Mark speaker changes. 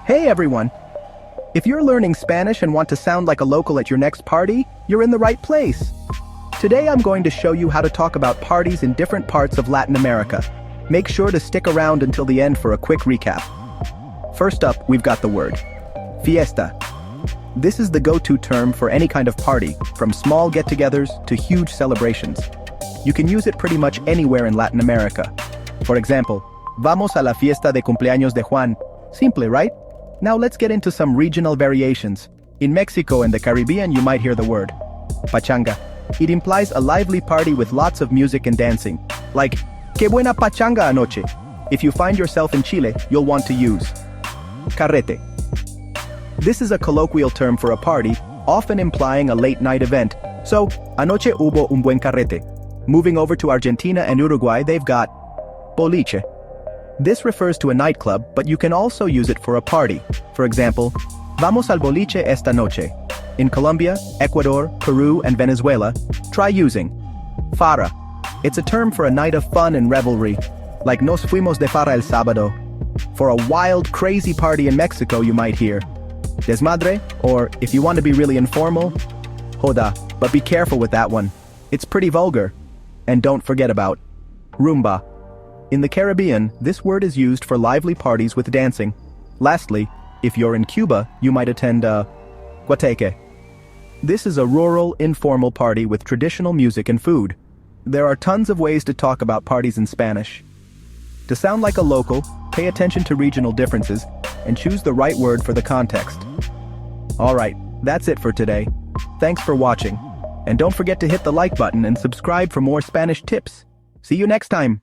Speaker 1: Hey everyone! If you're learning Spanish and want to sound like a local at your next party, you're in the right place. Today I'm going to show you how to talk about parties in different parts of Latin America. Make sure to stick around until the end for a quick recap. First up, we've got the word Fiesta. This is the go-to term for any kind of party, from small get-togethers to huge celebrations. You can use it pretty much anywhere in Latin America. For example, Vamos a la fiesta de cumpleaños de Juan. Simple, right? Now let's get into some regional variations. In Mexico and the Caribbean you might hear the word pachanga. It implies a lively party with lots of music and dancing. Like, qué buena pachanga anoche. If you find yourself in Chile, you'll want to use carrete. This is a colloquial term for a party, often implying a late-night event. So, anoche hubo un buen carrete. Moving over to Argentina and Uruguay, they've got boliche. This refers to a nightclub, but you can also use it for a party. For example, Vamos al boliche esta noche. In Colombia, Ecuador, Peru, and Venezuela, try using farra. It's a term for a night of fun and revelry, like Nos fuimos de farra el sábado. For a wild, crazy party in Mexico, you might hear desmadre, or if you want to be really informal, joda, but be careful with that one. It's pretty vulgar. And don't forget about rumba. In the Caribbean, this word is used for lively parties with dancing. Lastly, if you're in Cuba, you might attend a guateque. This is a rural, informal party with traditional music and food. There are tons of ways to talk about parties in Spanish. To sound like a local, pay attention to regional differences and choose the right word for the context. Alright, that's it for today. Thanks for watching. And don't forget to hit the like button and subscribe for more Spanish tips. See you next time!